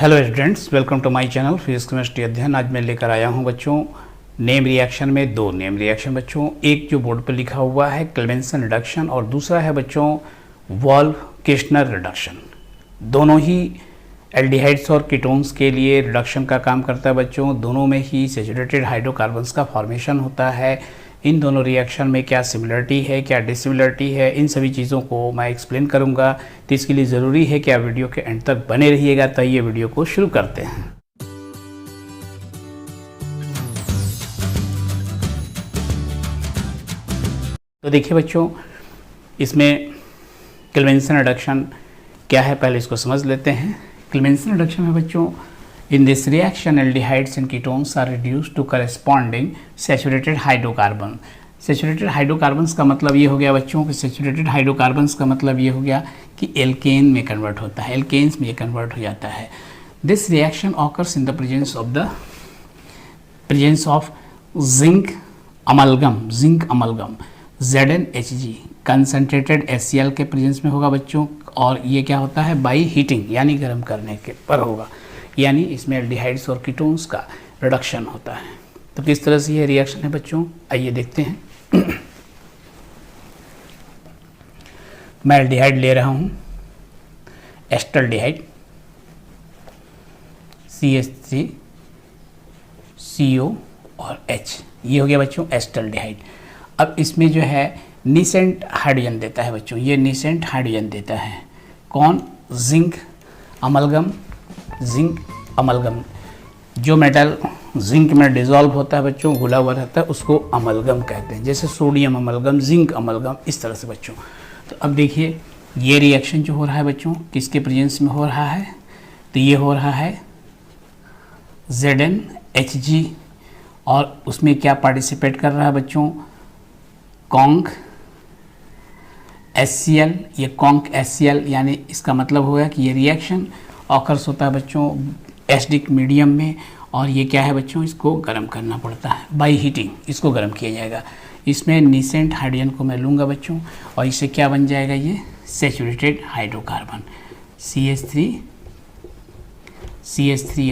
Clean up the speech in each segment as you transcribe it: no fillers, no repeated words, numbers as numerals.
Hello students, welcome to my channel physics chemistry अध्ययन। आज मैं लेकर आया हूं बच्चों नेम रिएक्शन में दो नेम रिएक्शन बच्चों। एक जो बोर्ड पर लिखा हुआ है क्लेमेंसन रिडक्शन और दूसरा है बच्चों वॉल्फ-किर्चनर रिडक्शन। दोनों ही एल्डिहाइड्स और कीटोन्स के लिए रिडक्शन का काम करता है बच्चों। दोनों में ही सैचुरेटेड हाइड्रोकार्बन्स का फॉर्मेशन होता है। इन दोनों रिएक्शन में क्या सिमिलरिटी है, क्या डिसिमिलरिटी है, इन सभी चीज़ों को मैं एक्सप्लेन करूंगा। तो इसके लिए ज़रूरी है कि आप वीडियो के एंड तक बने रहिएगा। तो ये वीडियो को शुरू करते हैं। तो देखिए बच्चों, इसमें क्लेमेंसन रिडक्शन क्या है, पहले इसको समझ लेते हैं। क्लेमेंसन रिडक्शन है बच्चों, in this reaction aldehydes and ketones are reduced to corresponding saturated hydrocarbon। saturated hydrocarbons का मतलब ये हो गया बच्चों कि saturated hydrocarbons का मतलब ये हो गया कि एल्केन में कन्वर्ट होता है, एल्केन्स में कन्वर्ट हो जाता है। this reaction occurs in the presence of zinc amalgam ZnHg concentrated HCl के प्रेजेंस में होगा बच्चों। और ये क्या होता है, बाई हीटिंग यानी गर्म करने के पर होगा, यानी इसमें एल्डिहाइड्स और कीटोन्स का रिडक्शन होता है। तो किस तरह से ये रिएक्शन है बच्चों, आइए देखते हैं। मैं एल्डिहाइड ले रहा हूँ, एस्टल्डिहाइड CH3 CO और H, ये हो गया बच्चों एस्टल्डिहाइड। अब इसमें जो है नीसेंट हाइड्रोजन देता है बच्चों, ये नीसेंट हाइड्रोजन देता है। कौन? Zinc amalgam. जो मेटल जिंक में डिज़ोल्व होता है बच्चों, घुला हुआ रहता है, उसको अमलगम कहते हैं। जैसे सोडियम अमलगम, जिंक अमलगम, इस तरह से बच्चों। तो अब देखिए ये रिएक्शन जो हो रहा है बच्चों, किसके प्रेजेंस में हो रहा है? तो ये हो रहा है ZnHg और उसमें क्या पार्टिसिपेट कर रहा है बच्चों? Conc HCl। ये कॉन्क HCl यानी इसका मतलब होगा कि ये रिएक्शन ऑकर्स होता है बच्चों एसिडिक मीडियम में। और ये क्या है बच्चों, इसको गर्म करना पड़ता है बाई हीटिंग, इसको गर्म किया जाएगा। इसमें नीसेंट हाइड्रोजन को मैं लूँगा बच्चों और इससे क्या बन जाएगा, ये सैचुरेटेड हाइड्रोकार्बन CH3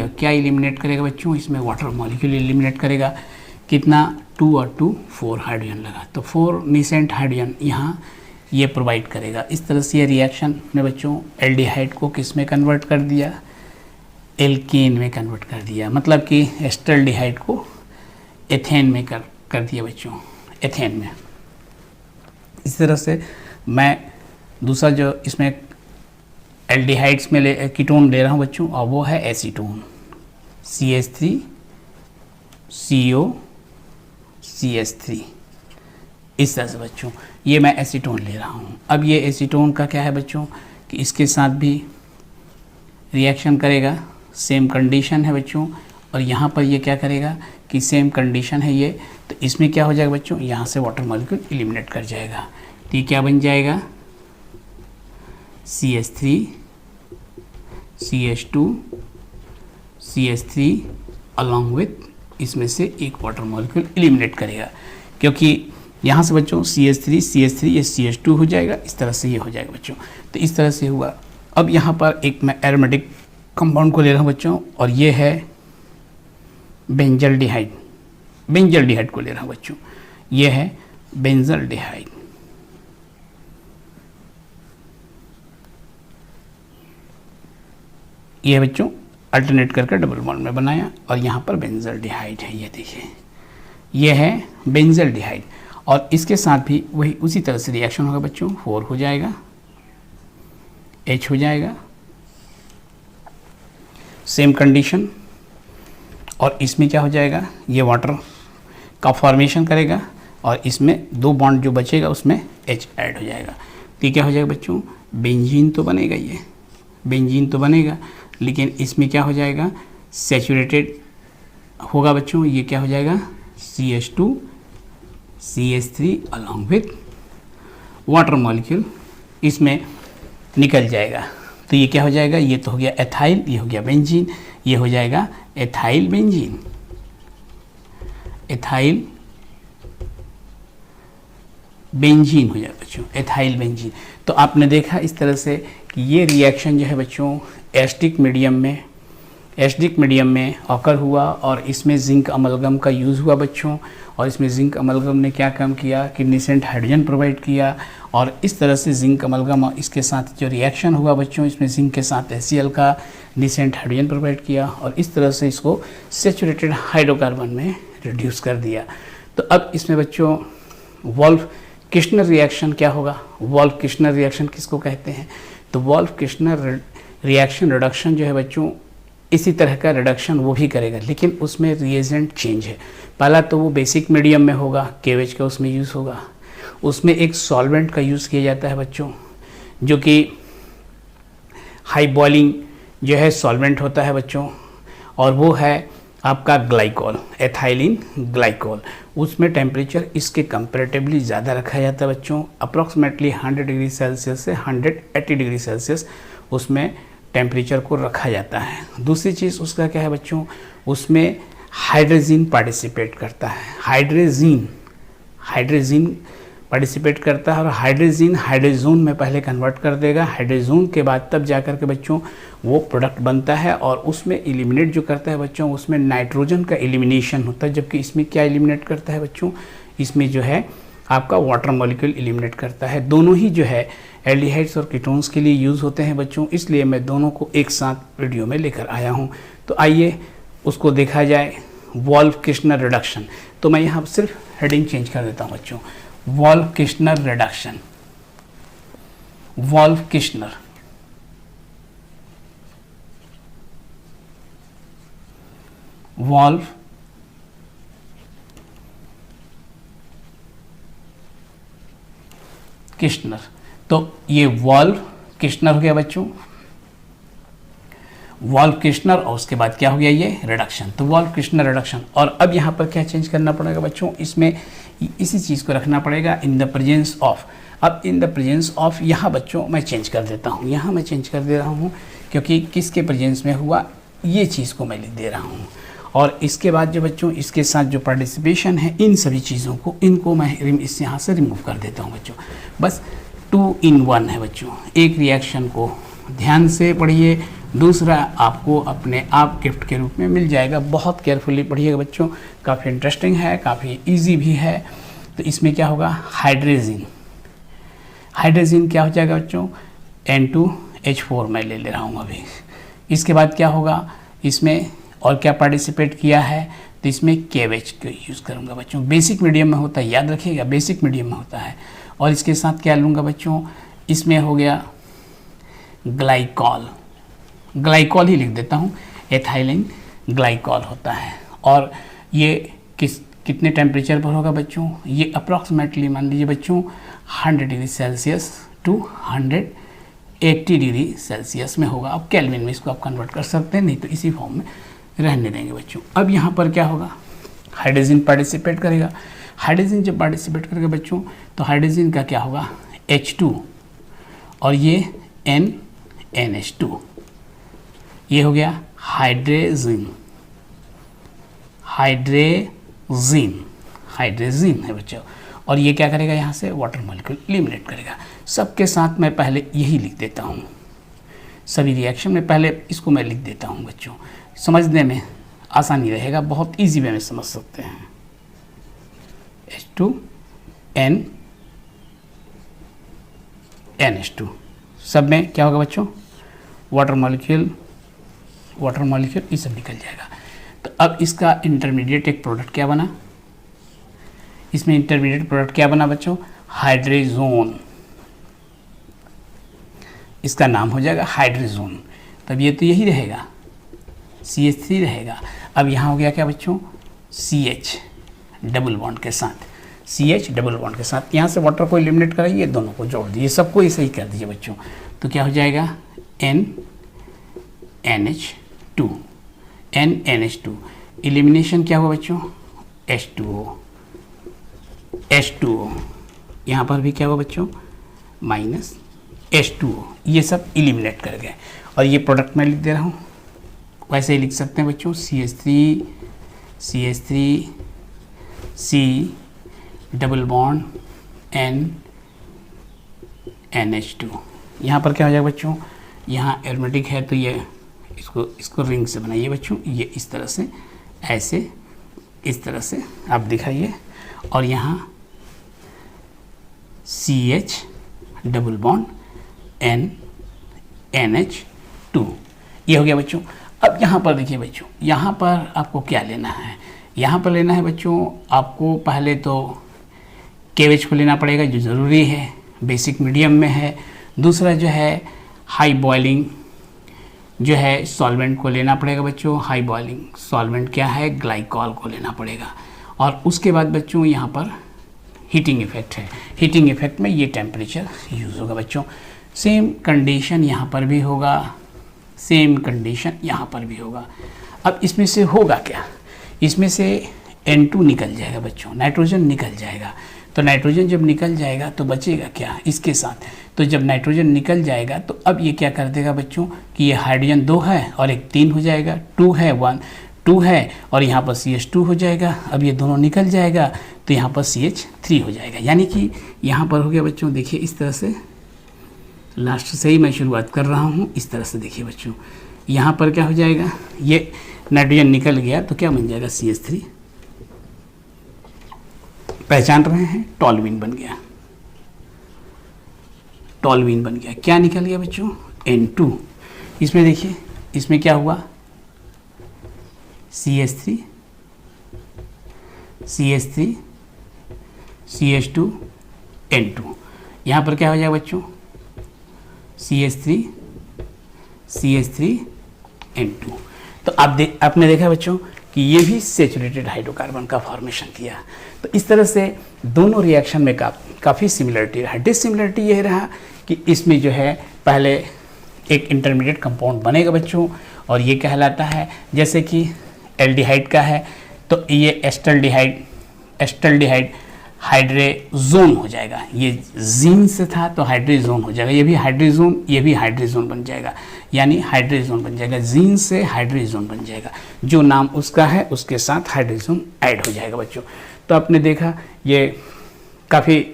और क्या एलिमिनेट करेगा बच्चों, इसमें वाटर मॉलिक्यूल एलिमिनेट करेगा। कितना? 2 और 2 4 हाइड्रोजन लगा, तो 4 नीसेंट हाइड्रोजन यहाँ ये प्रोवाइड करेगा। इस तरह से ये रिएक्शन ने बच्चों एल्डिहाइड को किस में कन्वर्ट कर दिया, एल्केन में कन्वर्ट कर दिया। मतलब कि एस्टल्डिहाइड को एथेन में कर दिया बच्चों, एथेन में। इस तरह से मैं दूसरा जो इसमें एल्डिहाइड्स में कीटोन ले रहा हूँ बच्चों, और वो है एसीटोन CH3 CO CH3। इस तरह से बच्चों ये मैं एसीटोन ले रहा हूँ। अब ये एसीटोन का क्या है बच्चों कि इसके साथ भी रिएक्शन करेगा, सेम कंडीशन है बच्चों। और यहाँ पर ये क्या करेगा कि सेम कंडीशन है ये, तो इसमें क्या हो जाएगा बच्चों, यहाँ से वाटर मॉलिक्यूल एलिमिनेट कर जाएगा। तो ये क्या बन जाएगा, CH3 CH2 CH3 along with इसमें से एक वाटर मॉलिक्यूल एलिमिनेट करेगा। क्योंकि यहाँ से बच्चों CH3 ये CH2 हो जाएगा, इस तरह से ये हो जाएगा बच्चों। तो इस तरह से हुआ। अब यहाँ पर एक मैं एरोमेटिक कंपाउंड को ले रहा हूँ बच्चों, और ये है बेंजल्डिहाइड को ले रहा हूँ बच्चों। ये है बेंजल्डिहाइड। ये बच्चों अल्टरनेट करके डबल बॉन्ड में बनाया, और यहाँ पर बेंजल्डिहाइड है, ये देखिए ये है बेंजल्डिहाइड। और इसके साथ भी वही उसी तरह से रिएक्शन होगा बच्चों, 4 हो जाएगा, H हो जाएगा, सेम कंडीशन। और इसमें क्या हो जाएगा, ये वाटर का फॉर्मेशन करेगा, और इसमें 2 बॉन्ड जो बचेगा उसमें H ऐड हो जाएगा। तो ये क्या हो जाएगा बच्चों, बेंजीन तो बनेगा, ये बेंजीन तो बनेगा, लेकिन इसमें क्या हो जाएगा, सैचुरेटेड होगा बच्चों। ये क्या हो जाएगा, CH2 CH3 along with water molecule इसमें निकल जाएगा। तो ये क्या हो जाएगा, ये तो हो गया एथाइल, ये हो गया बेंजीन, ये हो जाएगा एथाइल बेंजीन, एथाइल बेंजीन हो जाए बच्चों, एथाइल बेंजीन। तो आपने देखा इस तरह से कि ये रिएक्शन जो है बच्चों एसिडिक मीडियम में एसिडिक मीडियम में ऑकर हुआ और इसमें जिंक अमलगम का यूज़ हुआ बच्चों। और इसमें जिंक अमलगम ने क्या काम किया कि निसेंट हाइड्रोजन प्रोवाइड किया, और इस तरह से जिंक अमलगम इसके साथ जो रिएक्शन हुआ बच्चों, इसमें जिंक के साथ HCl का निसेंट हाइड्रोजन प्रोवाइड किया और इस तरह से इसको सैचुरेटेड हाइड्रोकार्बन में रिड्यूस कर दिया। तो अब इसमें बच्चों वोल्फ किश्नर रिएक्शन क्या होगा? वोल्फ किश्नर रिएक्शन किसको कहते हैं? तो वोल्फ किश्नर रिएक्शन रिडक्शन जो है बच्चों, इसी तरह का रिडक्शन वो भी करेगा, लेकिन उसमें रिएजेंट चेंज है। पहला तो वो बेसिक मीडियम में होगा, KOH का उसमें यूज़ होगा। उसमें एक सॉल्वेंट का यूज़ किया जाता है बच्चों, जो कि हाई बॉइलिंग जो है सॉल्वेंट होता है बच्चों, और वो है आपका ग्लाइकोल, एथाइलिन ग्लाइकोल। उसमें टेम्परेचर इसके कंपैरेटिवली ज़्यादा रखा जाता है बच्चों, अप्रॉक्सीमेटली 100 डिग्री सेल्सियस से 180 डिग्री सेल्सियस उसमें टेम्परेचर को रखा जाता है। दूसरी चीज़ उसका क्या है बच्चों, उसमें हाइड्रोजीन पार्टिसिपेट करता है। हाइड्रोजीन पार्टिसिपेट करता है और हाइड्रोजीन हाइड्रोजोन में पहले कन्वर्ट कर देगा। हाइड्रोजोन के बाद तब जाकर के बच्चों वो प्रोडक्ट बनता है, और उसमें एलिमिनेट जो करता है बच्चों, उसमें नाइट्रोजन का एलिमिनेशन होता है, जबकि इसमें क्या एलिमिनेट करता है बच्चों, इसमें जो है आपका वाटर मॉलिक्यूल एलिमिनेट करता है। दोनों ही जो है एल्डिहाइड्स और कीटोन्स के लिए यूज़ होते हैं बच्चों, इसलिए मैं दोनों को एक साथ वीडियो में लेकर आया हूँ। तो आइए उसको देखा जाए, वोल्फ किश्नर रिडक्शन। तो मैं यहाँ सिर्फ हेडिंग चेंज कर देता हूँ बच्चों, Wolff Kishner reduction. Wolff Kishner Wolff Kishner. तो ये वोल्फ किश्नर हो गया बच्चों, वोल्फ किश्नर, और उसके बाद क्या हो गया ये रिडक्शन। तो वोल्फ किश्नर रिडक्शन। और अब यहाँ पर क्या चेंज करना पड़ेगा बच्चों, इसमें इसी चीज़ को रखना पड़ेगा, इन द प्रेजेंस ऑफ। अब इन द प्रेजेंस ऑफ यहाँ बच्चों मैं चेंज कर देता हूँ, यहाँ मैं चेंज कर दे रहा हूँ, क्योंकि किसके प्रेजेंस में हुआ ये चीज़ को मैं लिख दे रहा हूँ। और इसके बाद जो बच्चों इसके साथ जो पार्टिसिपेशन है, इन सभी चीज़ों को, इनको मैं इस यहाँ से रिमूव कर देता हूँ बच्चों। बस 2 in 1 है बच्चों। एक रिएक्शन को ध्यान से पढ़िए, दूसरा आपको अपने आप गिफ्ट के रूप में मिल जाएगा। बहुत केयरफुली पढ़िएगा बच्चों, काफ़ी इंटरेस्टिंग है, काफ़ी इजी भी है। तो इसमें क्या होगा, हाइड्रोजन। हाइड्रोजन क्या हो जाएगा बच्चों, N2H4 मैं ले रहा हूँ अभी। इसके बाद क्या होगा, इसमें और क्या पार्टिसिपेट किया है, तो इसमें KOH को यूज़ करूँगा बच्चों। बेसिक मीडियम में होता है, याद रखिएगा, बेसिक मीडियम में होता है। और इसके साथ क्या लूँगा बच्चों, इसमें हो गया ग्लाइकॉल, ग्लाइकॉल ही लिख देता हूँ, एथाइलिन ग्लाइकॉल होता है। और ये कितने टेम्परेचर पर होगा बच्चों, ये अप्रॉक्सीमेटली मान लीजिए बच्चों 100 degree Celsius to 180 degree Celsius में होगा। अब केल्विन में इसको आप कन्वर्ट कर सकते हैं, नहीं तो इसी फॉर्म में रहने देंगे बच्चों। अब यहाँ पर क्या होगा, हाइड्रोजन पार्टिसिपेट करेगा। हाइड्रोजन जब पार्टिसिपेट करेगा बच्चों, तो हाइड्रोजन का क्या होगा, H2, और ये NH2, ये हो गया हाइड्रोजन। हाइड्रोजन है बच्चों। और ये क्या करेगा, यहाँ से वाटर मॉलिक्यूल एलिमिनेट करेगा। सबके साथ मैं पहले यही लिख देता हूँ, सभी रिएक्शन में पहले इसको मैं लिख देता हूँ बच्चों, समझने में आसानी रहेगा, बहुत इजी वे में समझ सकते हैं। H2 NH2, सब में क्या होगा बच्चों, वाटर मॉलिक्यूल ये सब निकल जाएगा। तो अब इसका इंटरमीडिएट एक प्रोडक्ट क्या बना, इसमें इंटरमीडिएट प्रोडक्ट क्या बना बच्चों, हाइड्रोजोन। इसका नाम हो जाएगा हाइड्रोजोन। तब ये तो यही रहेगा, CH3 रहेगा। अब यहाँ हो गया क्या बच्चों, CH डबल बॉन्ड के साथ, CH डबल बॉन्ड के साथ, यहाँ से वाटर को एलिमिनेट कराइए, दोनों को जोड़ दीजिए, सबको ऐसे ही कर दीजिए बच्चों। तो क्या हो जाएगा, NNH2। एलिमिनेशन क्या हुआ बच्चों, H2O। यहाँ पर भी क्या हुआ बच्चों, माइनस H2O। ये सब एलिमिनेट कर गए। और ये प्रोडक्ट मैं लिख दे रहा हूँ, वैसे ही लिख सकते हैं बच्चों, CH3 C double bond NH2। यहाँ पर क्या हो जाएगा बच्चों, यहाँ एरोमेटिक है तो ये इसको रिंग से बनाइए बच्चों, ये इस तरह से, ऐसे इस तरह से आप दिखाइए, और यहाँ CH डबल बॉन्ड NH2, ये हो गया बच्चों। अब यहाँ पर देखिए बच्चों, यहाँ पर आपको क्या लेना है, यहाँ पर लेना है बच्चों आपको पहले तो KVH को लेना पड़ेगा जो ज़रूरी है, बेसिक मीडियम में है। दूसरा जो है हाई बॉइलिंग जो है सॉल्वेंट को लेना पड़ेगा बच्चों, हाई बॉइलिंग सॉल्वेंट क्या है, ग्लाइकॉल को लेना पड़ेगा। और उसके बाद बच्चों यहाँ पर हीटिंग इफेक्ट है, हीटिंग इफेक्ट में ये टेम्परेचर यूज़ होगा बच्चों। सेम कंडीशन यहाँ पर भी होगा, सेम कंडीशन यहाँ पर भी होगा। अब इसमें से होगा क्या, इसमें से N2 निकल जाएगा बच्चों, नाइट्रोजन निकल जाएगा। तो नाइट्रोजन जब निकल जाएगा तो बचेगा क्या इसके साथ, तो जब नाइट्रोजन निकल जाएगा तो अब ये क्या कर देगा बच्चों कि ये हाइड्रोजन 2 है और एक 3 हो जाएगा, 2 है 1 2 है, और यहाँ पर CH2 हो जाएगा। अब ये दोनों निकल जाएगा तो यहाँ पर CH3 हो जाएगा। यानी कि यहाँ पर हो गया बच्चों, देखिए इस तरह से, लास्ट से ही मैं शुरुआत कर रहा हूँ, इस तरह से देखिए बच्चों, यहाँ पर क्या हो जाएगा, ये नाइट्रोजन निकल गया तो क्या बन जाएगा CH3, पहचान रहे हैं, टॉल्यूइन बन गया, टॉल्यूइन बन गया। क्या निकल गया बच्चों, N2। इसमें देखिए, इसमें क्या हुआ, CH3 CH3 CH2 N2। यहाँ पर क्या हो जाएगा बच्चों, CH3 CH3 N2। तो आपने देखा बच्चों कि ये भी सैचुरेटेड हाइड्रोकार्बन का फॉर्मेशन किया। तो इस तरह से दोनों रिएक्शन में काफ़ी सिमिलरिटी रहा। डिसिमिलरिटी ये रहा कि इसमें जो है पहले एक इंटरमीडिएट कंपाउंड बनेगा बच्चों, और ये कहलाता है, जैसे कि एल्डिहाइड का है तो ये एस्टल्डिहाइड हाइड्रेजोन हो जाएगा, ये जीन से था तो हाइड्रेजोन हो जाएगा, ये भी हाइड्रेजोन बन जाएगा, यानी हाइड्रेजोन बन जाएगा, जीन से हाइड्रेजोन बन जाएगा, जो नाम उसका है उसके साथ हाइड्रेजोन ऐड हो जाएगा बच्चों। तो आपने देखा ये काफ़ी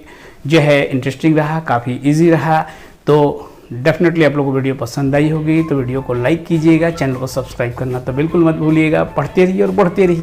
जो है इंटरेस्टिंग रहा, काफ़ी इजी रहा। तो डेफिनेटली आप लोगों को वीडियो पसंद आई होगी, तो वीडियो को लाइक कीजिएगा, चैनल को सब्सक्राइब करना तो बिल्कुल मत भूलिएगा। पढ़ते रहिए और बढ़ते रहिए।